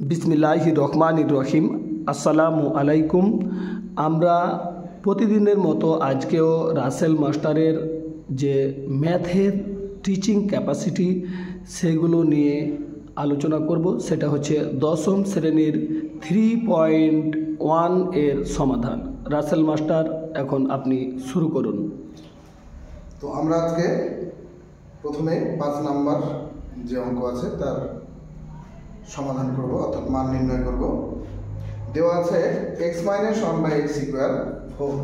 বিসমিল্লাহির রহমানির রহিম। আসসালামু আলাইকুম। আমরা প্রতিদিনের মতো আজকেও রাসেল মাস্টারের যে ম্যাথের টিচিং ক্যাপাসিটি সেগুলো নিয়ে আলোচনা করব। সেটা হচ্ছে দশম শ্রেণীর 3.1 এর সমাধান। রাসেল মাস্টার, এখন আপনি শুরু করুন। তো আমরা আজকে প্রথমে 5 নাম্বার যে অঙ্ক আছে তার সমাধান করব, অর্থাৎ মান নির্ণয় করব। দেওয়া আছে x - 1/x = 4।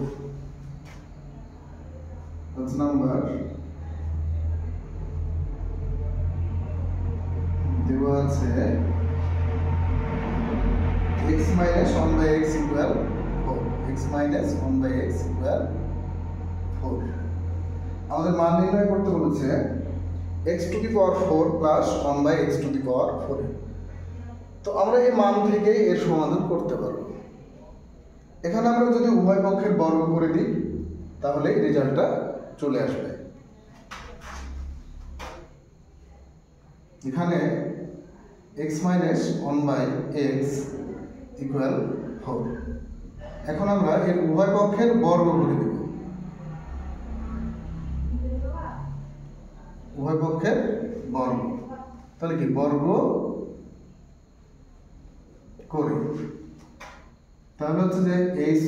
5 নাম্বার দেওয়া আছে x - 1/x = 4। x - 1/x = 4। আমাদের মান নির্ণয় করতে বলেছে x⁴ প্লাস 1/x⁴। তো আমরা এই মান থেকে এর সমাধান করতে পারব। এখানে আমরা যদি উভয় পক্ষের বর্গ করে দিই তাহলে রেজাল্টটা চলে আসবে। এখানে x - 1/x = 4। এখন আমরা এর উভয় পক্ষের বর্গ করে দেব। উভয় পক্ষের বর্গ, তাহলে কি বর্গ করি, তাহলে হচ্ছে যে a² -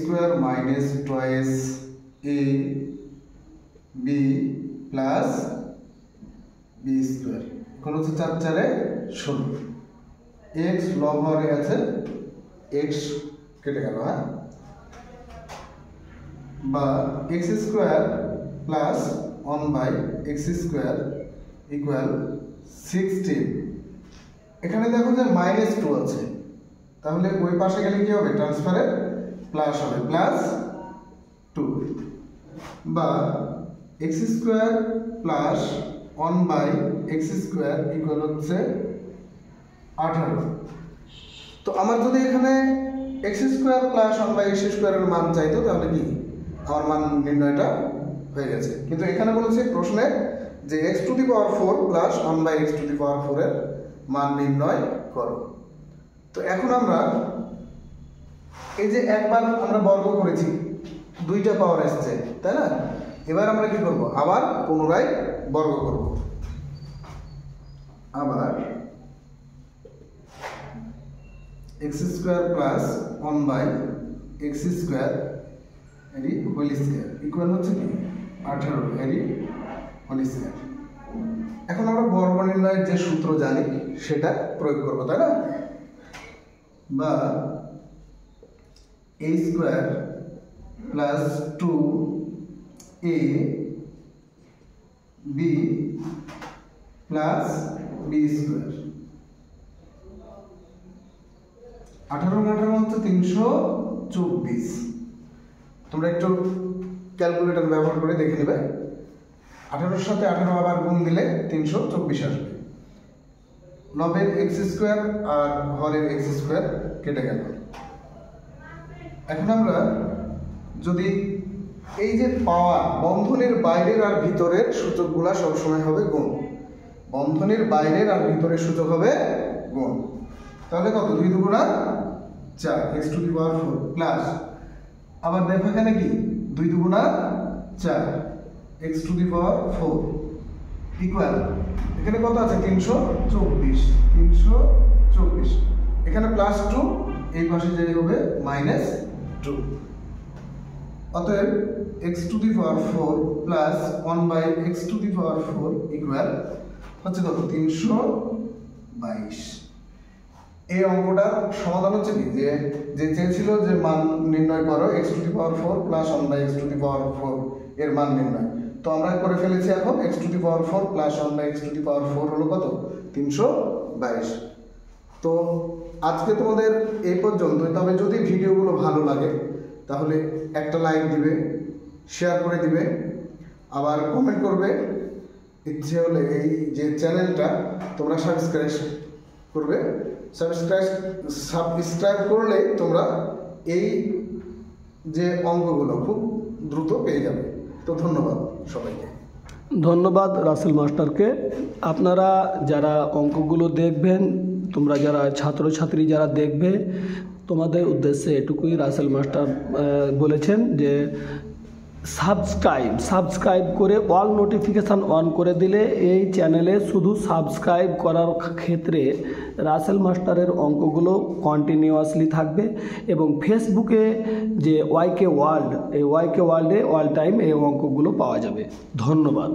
2ab প্লাস b²। এখন হচ্ছে 4 × 4 = 16। x লব হরে আছে, x কেটে গেল, হ্যাঁ, বা x² প্লাস 1/x² = 16। এখানে দেখো যে -2 আছে, তাহলে ওই পাশে গেলে কি হবে, ট্রান্সফারে প্লাস হবে, প্লাস 2, বা x² প্লাস 1/x² = হচ্ছে 18। তো আমার যদি এখানে x² প্লাস 1/x² এর মান চাইতো তাহলে কি আমার মান নির্ণয়টা হয়ে গেছে। কিন্তু এখানে বলেছে প্রশ্নে যে x⁴ প্লাস 1/x⁴ এর মান নির্ণয় করো। তো এখন আমরা এই যে একবার আমরা বর্গ করেছি, 2টা পাওয়ার আসছে, তাই না? এবার আমরা কি করব, আবার পুনরায় বর্গ করব। আবার x² প্লাস 1/x² এরই হোল স্কয়ার ইকুয়াল হচ্ছে কি 18 এরই হোল স্কয়ার। এখন আমরা বর্গ নির্ণয়ের যে সূত্র জানি সেটা প্রয়োগ করব, তাই না? বা a² plus 2ab plus b²। 18 হচ্ছে 324। তোমরা একটু ক্যালকুলেটর ব্যবহার করে দেখে নেবে। 18 সাথে 18 আবার গুণ দিলে 324 আসবে। লবের x² আর হরের x² কেটে গেল। এখন আমরা যদি এই যে পাওয়ার, বন্ধনীর বাইরের আর ভিতরের সূচকগুলা সবসময় হবে গুণ। বন্ধনীর বাইরের আর ভিতরের সূচক হবে গুণ। তাহলে কত, 2 × 2 = 4 x⁴ প্লাস, আবার দেখো এখানে কি 2 × 2 = 4 x⁴ ইকুয়াল, এখানে কত আছে 324। এখানে প্লাস 2, এই পাশে যে হবে -2। অতএব x⁴ প্লাস 1/x⁴ ইকুয়াল হচ্ছে কত, 322। এই অঙ্কটার সমাধান হচ্ছে কি, যে চেয়েছিল যে মান নির্ণয় করো x⁴ প্লাস 1/x⁴ এর মান নির্ণয়, তো আমরা করে ফেলেছি। এখন x⁴ প্লাস 1/x⁴ হলো কত, 322। তো আজকে তোমাদের এই পর্যন্তই। তবে যদি ভিডিওগুলো ভালো লাগে তাহলে একটা লাইক দিবে, শেয়ার করে দিবে, আবার কমেন্ট করবে। ইচ্ছে হলে এই যে চ্যানেলটা তোমরা সাবস্ক্রাইব করবে। সাবস্ক্রাইব করলে তোমরা এই যে অঙ্কগুলো খুব দ্রুত পেয়ে যাবে। তো ধন্যবাদ সবাইকে। ধন্যবাদ রাসেল মাস্টারকে। আপনারা যারা অঙ্কগুলো দেখবেন তোমরা যারা ছাত্রছাত্রী যারা দেখবে তোমাদের উদ্দেশ্যে এটুকুই রাসেল মাস্টার বলেছেন যে সাবস্ক্রাইব করে অল নোটিফিকেশান অন করে দিলে এই চ্যানেলে শুধু সাবস্ক্রাইব করার ক্ষেত্রে রাসেল মাস্টারের অঙ্কগুলো কন্টিনিউয়াসলি থাকবে এবং ফেসবুকে যে ওয়াইকে ওয়ার্ল্ড এই ওয়াইকে ওয়ার্ল্ডে অল টাইম এই অঙ্কগুলো পাওয়া যাবে। ধন্যবাদ।